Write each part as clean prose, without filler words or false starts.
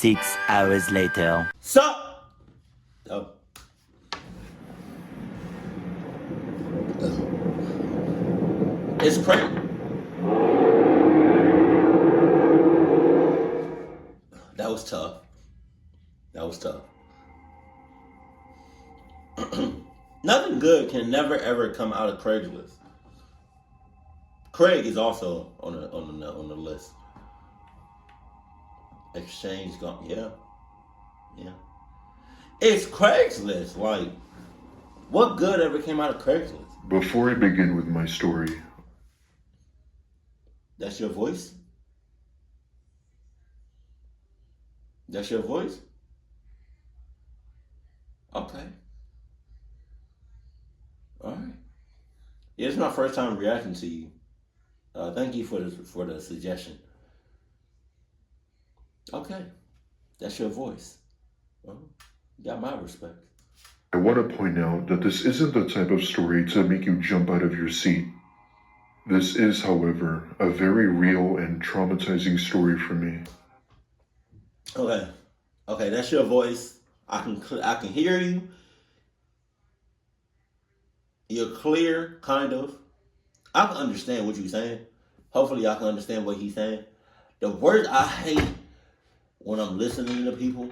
6 hours later. Sup? Oh. It's crazy. That was tough. That was tough. Nothing good can never ever come out of Craigslist. Craig is also on the list. Exchange gone. Yeah. It's Craigslist. Like, what good ever came out of Craigslist? Before I begin with my story, That's your voice? That's your voice? Okay. All right. Yeah, it's my first time reacting to you. Thank you for the suggestion. Okay, that's your voice. Well, you got my respect. I want to point out that this isn't the type of story to make you jump out of your seat. This is, however, a very real and traumatizing story for me. Okay, that's your voice. I can hear you. You're clear, kind of. I can understand what you're saying. Hopefully, I can understand what he's saying. The word I hate when I'm listening to people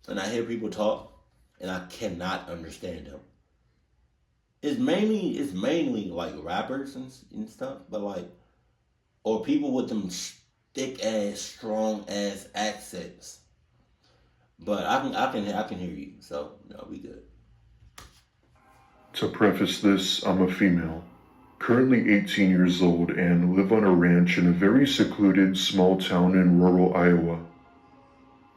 and I hear people talk and I cannot understand them. It's mainly like rappers and stuff, but like, or people with them thick ass, strong ass accents. But I can hear you, so no, we good. To preface this, I'm a female, currently 18 years old, and live on a ranch in a very secluded small town in rural Iowa.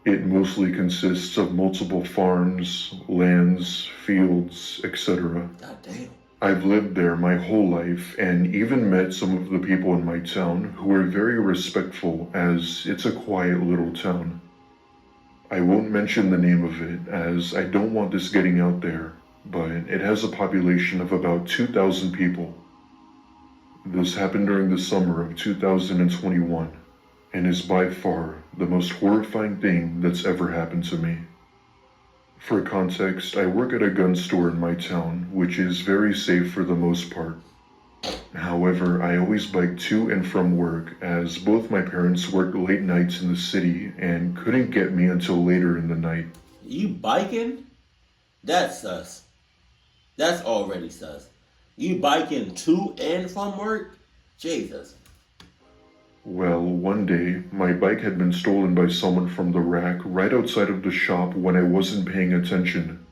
It mostly consists of multiple farms, lands, fields, etc. God damn. I've lived there my whole life and even met some of the people in my town who are very respectful, as it's a quiet little town. I won't mention the name of it as I don't want this getting out there, but it has a population of about 2,000 people. This happened during the summer of 2021 and is by far the most horrifying thing that's ever happened to me. For context, I work at a gun store in my town, which is very safe for the most part. However, I always bike to and from work as both my parents work late nights in the city and couldn't get me until later in the night. You biking? That's sus. That's already sus. You biking to and from work? Jesus. Well, one day, my bike had been stolen by someone from the rack right outside of the shop when I wasn't paying attention.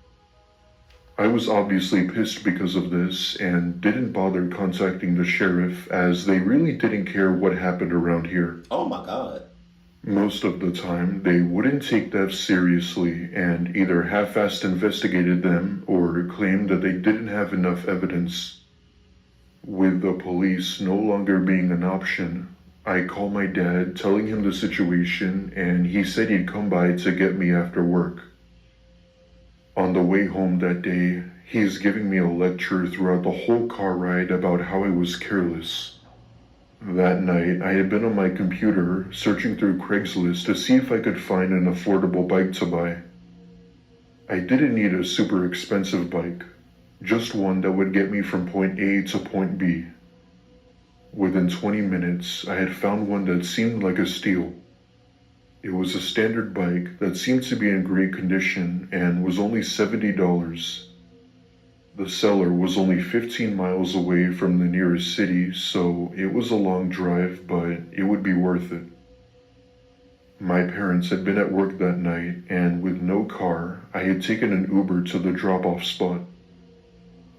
I was obviously pissed because of this and didn't bother contacting the sheriff as they really didn't care what happened around here. Oh my God. Most of the time, they wouldn't take thefts seriously and either half-assed investigated them or claimed that they didn't have enough evidence. With the police no longer being an option, I called my dad telling him the situation and he said he'd come by to get me after work. On the way home that day, he's giving me a lecture throughout the whole car ride about how I was careless. That night, I had been on my computer searching through Craigslist to see if I could find an affordable bike to buy. I didn't need a super expensive bike, just one that would get me from point A to point B. Within 20 minutes, I had found one that seemed like a steal. It was a standard bike that seemed to be in great condition and was only $70. The seller was only 15 miles away from the nearest city, so it was a long drive, but it would be worth it. My parents had been at work that night, and with no car, I had taken an Uber to the drop-off spot.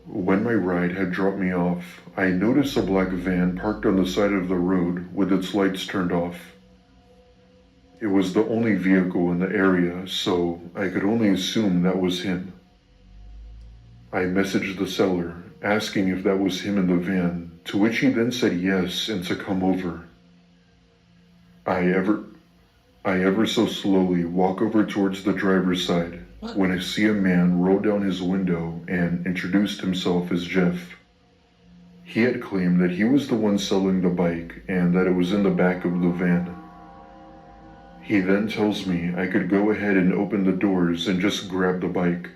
When my ride had dropped me off, I noticed a black van parked on the side of the road with its lights turned off. It was the only vehicle in the area, so I could only assume that was him. I messaged the seller, asking if that was him in the van, to which he then said yes and to come over. I ever so slowly walk over towards the driver's side when I see a man roll down his window and introduced himself as Jeff. He had claimed that he was the one selling the bike and that it was in the back of the van. He then tells me I could go ahead and open the doors and just grab the bike.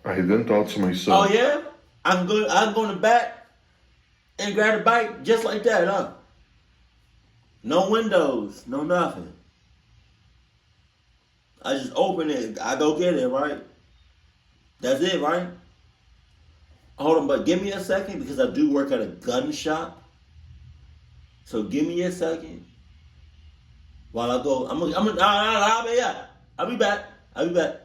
I then thought to myself, Oh yeah? I can go in the back and grab the bike just like that, huh? No windows, no nothing. I just open it, I go get it, right? That's it, right? Hold on, but give me a second because I do work at a gun shop. So give me a second while I go. I'll be back. I'll be back.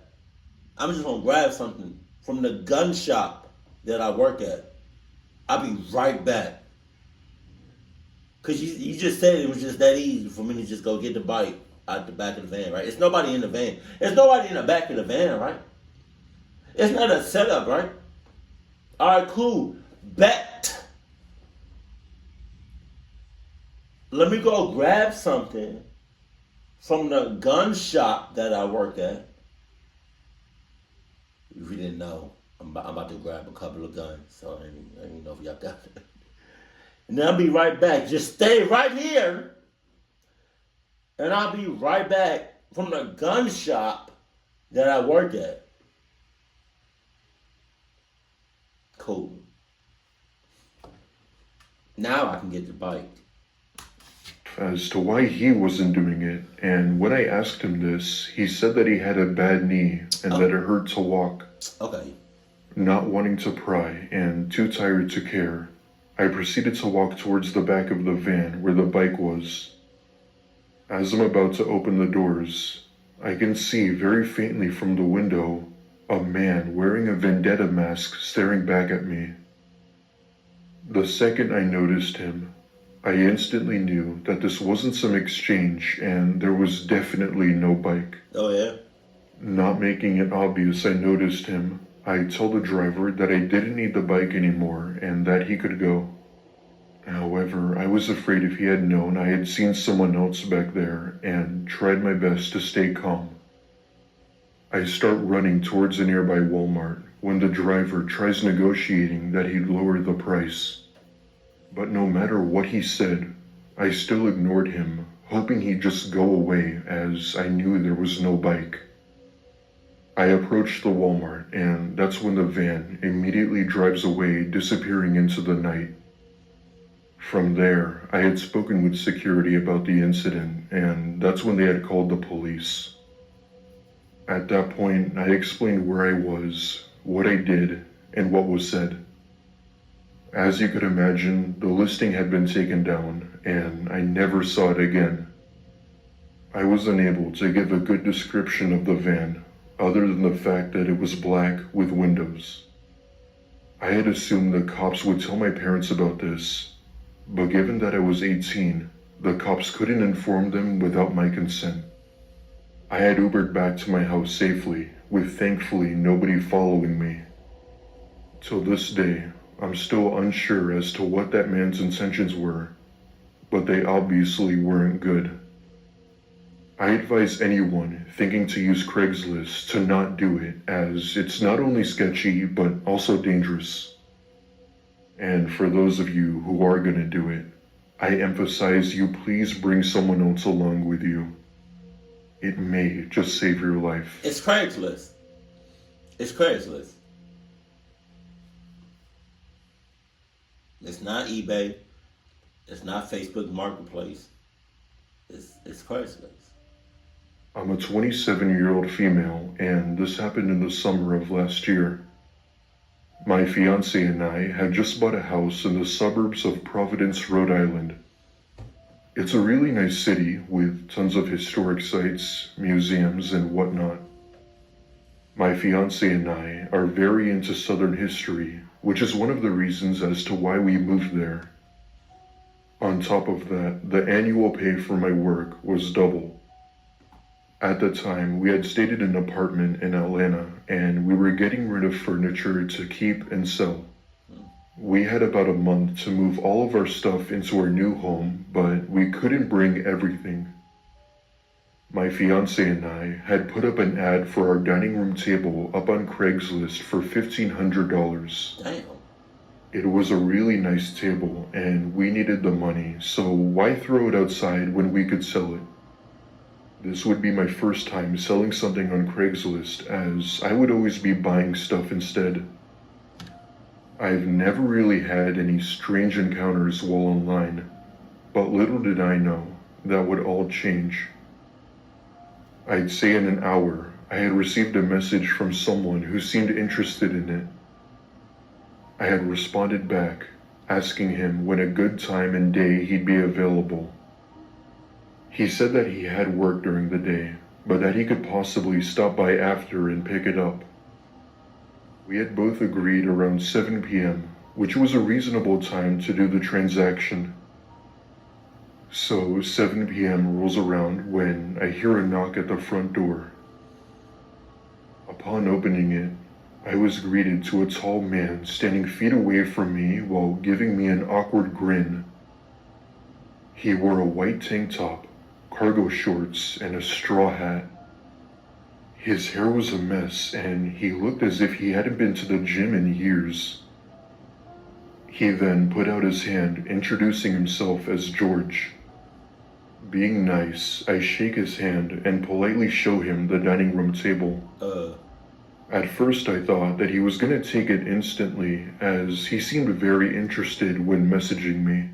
I'm just gonna grab something from the gun shop that I work at. I'll be right back. Cause you just said it was just that easy for me to just go get the bike out the back of the van, right? It's nobody in the van. There's nobody in the back of the van, right? It's not a setup, right? Alright, cool. Bet. Let me go grab something from the gun shop that I work at. If you didn't know, I'm about to grab a couple of guns, so I didn't know if y'all got it. And then I'll be right back. Just stay right here. And I'll be right back from the gun shop that I work at. Cool. Now I can get the bike. as to why he wasn't doing it, and when I asked him this, he said that he had a bad knee and that it hurt to walk. Okay. Not wanting to pry and too tired to care, I proceeded to walk towards the back of the van where the bike was. As I'm about to open the doors, I can see very faintly from the window a man wearing a vendetta mask staring back at me. The second I noticed him, I instantly knew that this wasn't some exchange and there was definitely no bike. Oh, yeah? Not making it obvious I noticed him, I told the driver that I didn't need the bike anymore and that he could go. However, I was afraid if he had known I had seen someone else back there and tried my best to stay calm. I start running towards a nearby Walmart when the driver tries negotiating that he'd lower the price. But no matter what he said, I still ignored him, hoping he'd just go away as I knew there was no bike. I approached the Walmart and that's when the van immediately drives away, disappearing into the night. From there, I had spoken with security about the incident and that's when they had called the police. At that point, I explained where I was, what I did, and what was said. As you could imagine, the listing had been taken down, and I never saw it again. I was unable to give a good description of the van, other than the fact that it was black with windows. I had assumed the cops would tell my parents about this, but given that I was 18, the cops couldn't inform them without my consent. I had Ubered back to my house safely, with thankfully nobody following me. Till this day, I'm still unsure as to what that man's intentions were, but they obviously weren't good. I advise anyone thinking to use Craigslist to not do it, as it's not only sketchy, but also dangerous. And for those of you who are gonna do it, I emphasize you please bring someone else along with you. It may just save your life. It's Craigslist. It's Craigslist. It's not eBay. It's not Facebook Marketplace. It's Craigslist. I'm a 27-year-old female, and this happened in the summer of last year. My fiance and I had just bought a house in the suburbs of Providence, Rhode Island. It's a really nice city with tons of historic sites, museums, and whatnot. My fiance and I are very into Southern history, which is one of the reasons as to why we moved there. On top of that, the annual pay for my work was double. At the time, we had stayed in an apartment in Atlanta, and we were getting rid of furniture to keep and sell. We had about a month to move all of our stuff into our new home, but we couldn't bring everything. My fiance and I had put up an ad for our dining room table up on Craigslist for $1,500. Damn. It was a really nice table, and we needed the money, so why throw it outside when we could sell it? This would be my first time selling something on Craigslist, as I would always be buying stuff instead. I've never really had any strange encounters while online, but little did I know that would all change. I'd say in an hour, I had received a message from someone who seemed interested in it. I had responded back, asking him when a good time and day he'd be available. He said that he had work during the day, but that he could possibly stop by after and pick it up. We had both agreed around 7 p.m., which was a reasonable time to do the transaction. So 7 p.m. rolls around when I hear a knock at the front door. Upon opening it, I was greeted to a tall man standing feet away from me while giving me an awkward grin. He wore a white tank top, cargo shorts, and a straw hat. His hair was a mess, and he looked as if he hadn't been to the gym in years. He then put out his hand, introducing himself as George. Being nice, I shake his hand and politely show him the dining room table. At first I thought that he was gonna take it instantly, as he seemed very interested when messaging me.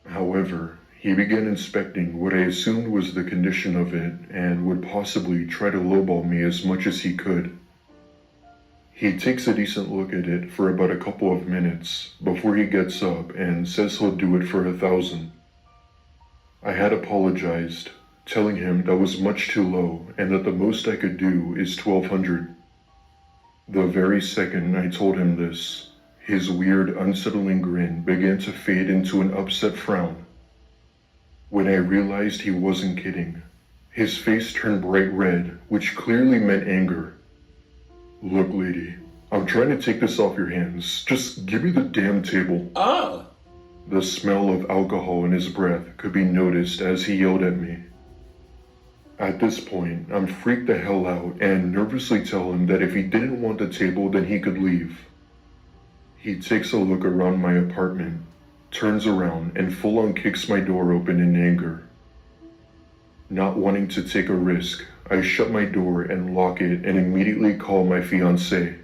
However, he began inspecting what I assumed was the condition of it and would possibly try to lowball me as much as he could. He takes a decent look at it for about a couple of minutes before he gets up and says he'll do it for 1,000. I had apologized, telling him that was much too low and that the most I could do is 1,200. The very second I told him this, his weird, unsettling grin began to fade into an upset frown. When I realized he wasn't kidding, his face turned bright red, which clearly meant anger. "Look, lady, I'm trying to take this off your hands. Just give me the damn table." The smell of alcohol in his breath could be noticed as he yelled at me. At this point, I'm freaked the hell out and nervously tell him that if he didn't want the table, then he could leave. He takes a look around my apartment, turns around, and full-on kicks my door open in anger. Not wanting to take a risk, I shut my door and lock it and immediately call my fiancé.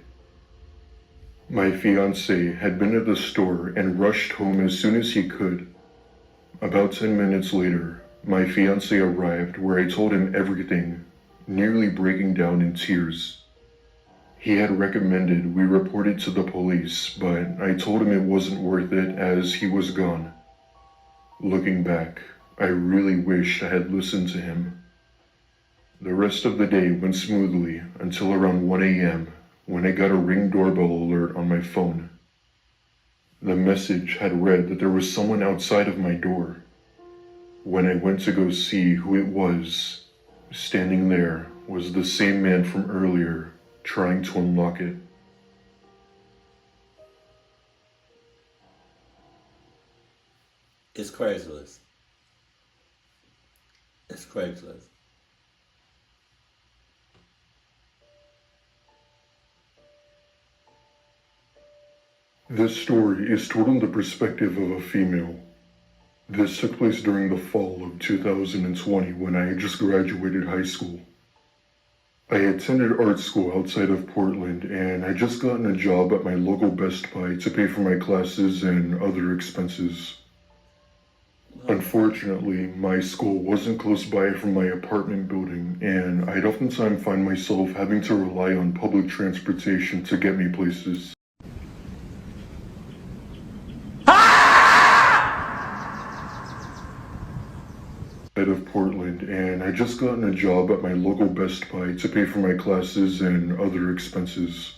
My fiancé had been at the store and rushed home as soon as he could. About 10 minutes later, my fiancé arrived where I told him everything, nearly breaking down in tears. He had recommended we report it to the police, but I told him it wasn't worth it as he was gone. Looking back, I really wished I had listened to him. The rest of the day went smoothly until around 1 a.m. when I got a Ring doorbell alert on my phone. The message had read that there was someone outside of my door. When I went to go see who it was, standing there was the same man from earlier, trying to unlock it. It's Craigslist. It's Craigslist. This story is told from the perspective of a female. This took place during the fall of 2020 when I had just graduated high school. I attended art school outside of Portland, and I just gotten a job at my local Best Buy to pay for my classes and other expenses. Unfortunately, my school wasn't close by from my apartment building, and I'd oftentimes find myself having to rely on public transportation to get me places. Of Portland, and I just gotten a job at my local Best Buy to pay for my classes and other expenses.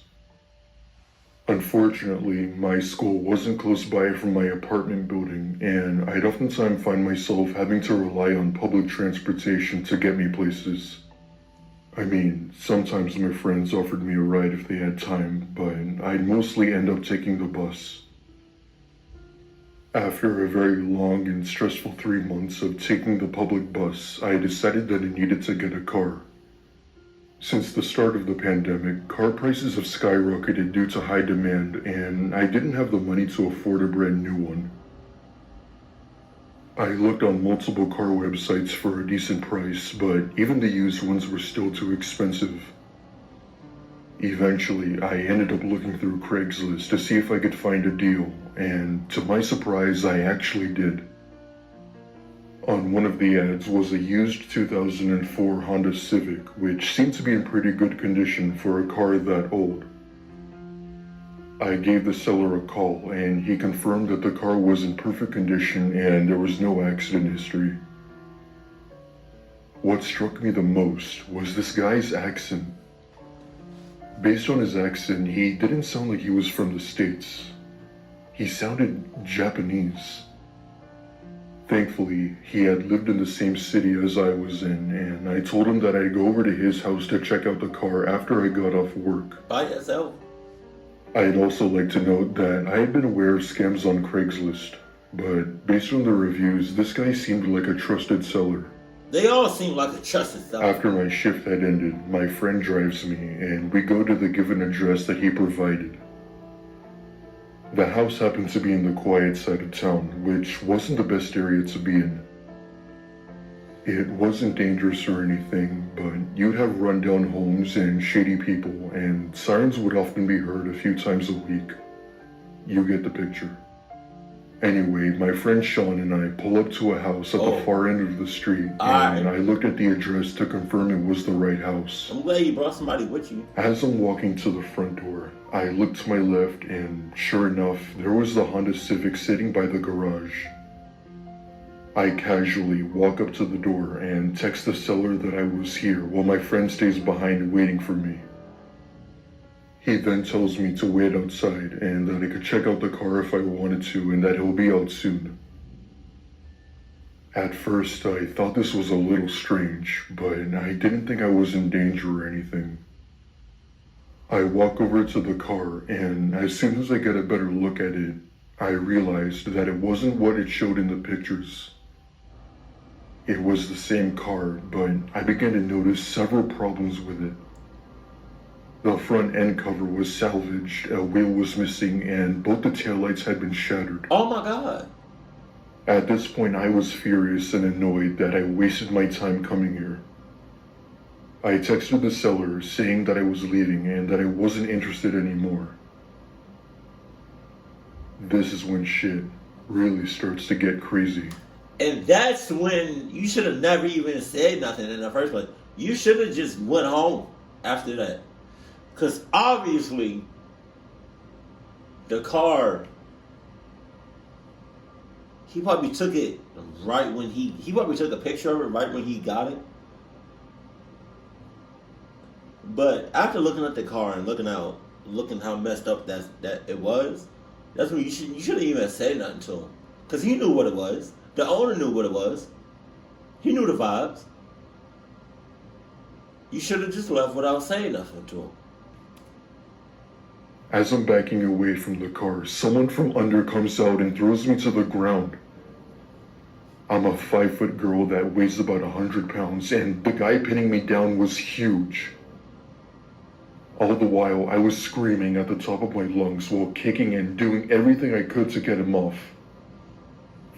Unfortunately, my school wasn't close by from my apartment building, and I'd oftentimes find myself having to rely on public transportation to get me places. I mean, sometimes my friends offered me a ride if they had time, but I'd mostly end up taking the bus. After a very long and stressful 3 months of taking the public bus, I decided that I needed to get a car. Since the start of the pandemic, car prices have skyrocketed due to high demand, and I didn't have the money to afford a brand new one. I looked on multiple car websites for a decent price, but even the used ones were still too expensive. Eventually, I ended up looking through Craigslist to see if I could find a deal, and to my surprise, I actually did. On one of the ads was a used 2004 Honda Civic, which seemed to be in pretty good condition for a car that old. I gave the seller a call, and he confirmed that the car was in perfect condition and there was no accident history. What struck me the most was this guy's accent. Based on his accent, he didn't sound like he was from the States. He sounded Japanese. Thankfully, he had lived in the same city as I was in, and I told him that I'd go over to his house to check out the car after I got off work. By yourself? I'd also like to note that I had been aware of scams on Craigslist, but based on the reviews, this guy seemed like a trusted seller. They all seem like a trusted seller. After my shift had ended, my friend drives me, and we go to the given address that he provided. The house happened to be in the quiet side of town, which wasn't the best area to be in. It wasn't dangerous or anything, but you'd have rundown homes and shady people, and sirens would often be heard a few times a week. You get the picture. Anyway, my friend Sean and I pull up to a house at the far end of the street, and I looked at the address to confirm it was the right house. I'm glad you brought somebody with you. As I'm walking to the front door, I look to my left, and sure enough, there was the Honda Civic sitting by the garage. I casually walk up to the door and text the seller that I was here while my friend stays behind waiting for me. He then tells me to wait outside and that I could check out the car if I wanted to and that he'll be out soon. At first, I thought this was a little strange, but I didn't think I was in danger or anything. I walk over to the car, and as soon as I get a better look at it, I realized that it wasn't what it showed in the pictures. It was the same car, but I began to notice several problems with it. The front end cover was salvaged, a wheel was missing, and both the taillights had been shattered. Oh my God. At this point, I was furious and annoyed that I wasted my time coming here. I texted the seller saying that I was leaving and that I wasn't interested anymore. This is when shit really starts to get crazy. And that's when you should have never even said nothing in the first place. You should have just went home after that. Because obviously, the car, he probably took it right when he probably took a picture of it right when he got it. But after looking at the car and looking how messed up that it was, that's when you shouldn't even have said nothing to him. Because he knew what it was. The owner knew what it was. He knew the vibes. You should have just left without saying nothing to him. As I'm backing away from the car, someone from under comes out and throws me to the ground. I'm a 5-foot girl that weighs about 100 pounds, and the guy pinning me down was huge. All the while, I was screaming at the top of my lungs while kicking and doing everything I could to get him off.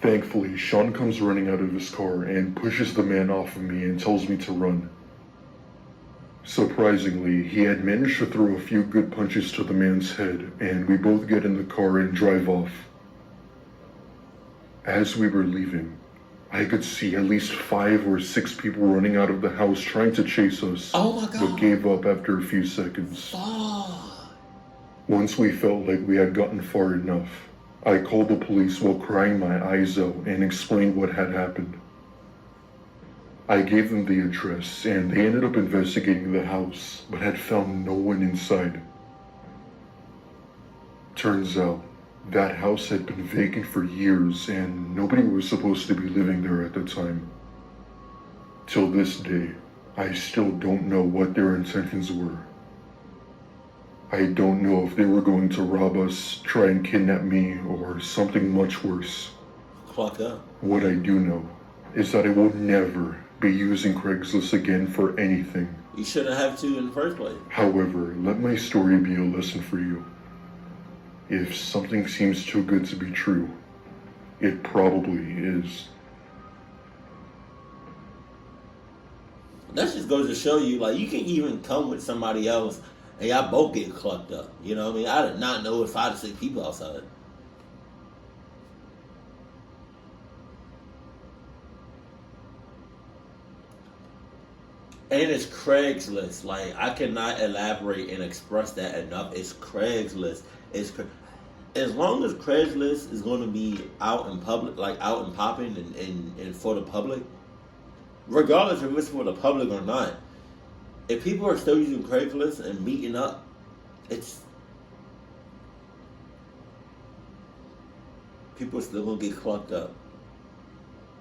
Thankfully, Sean comes running out of his car and pushes the man off of me and tells me to run. Surprisingly, he had managed to throw a few good punches to the man's head, and we both get in the car and drive off. As we were leaving, I could see at least 5 or 6 people running out of the house trying to chase us, Oh my God. but gave up after a few seconds. Oh. Once we felt like we had gotten far enough, I called the police while crying my eyes out and explained what had happened. I gave them the address, and they ended up investigating the house, but had found no one inside. Turns out, that house had been vacant for years, and nobody was supposed to be living there at the time. Till this day, I still don't know what their intentions were. I don't know if they were going to rob us, try and kidnap me, or something much worse. Clock up. What I do know is that I will never be using Craigslist again for anything. You shouldn't have to in the first place. However, let my story be a lesson for you. If something seems too good to be true, it probably is. That just goes to show you, like, you can even come with somebody else and y'all both get clucked up. You know what I mean? I did not know if 5 to 6 people outside. And it's Craigslist. Like, I cannot elaborate and express that enough. It's Craigslist. As long as Craigslist is going to be out in public, like out and popping and for the public, regardless if it's for the public or not, if people are still using Craigslist and meeting up, people are still going to get clucked up.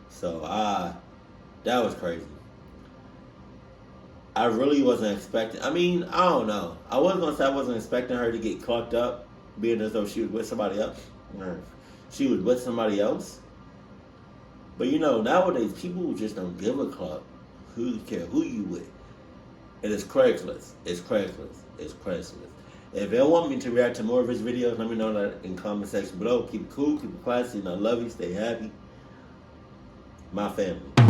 So, that was crazy. I really wasn't expecting. I mean, I don't know. I wasn't gonna say I wasn't expecting her to get clucked up, being as though she was with somebody else. Or she was with somebody else. But you know, nowadays people just don't give a cluck. Who cares who you with? And it's Craigslist. It's Craigslist. It's Craigslist. If y'all want me to react to more of his videos, let me know that in the comment section below. Keep it cool, keep it classy, and I love you. Stay happy. My family.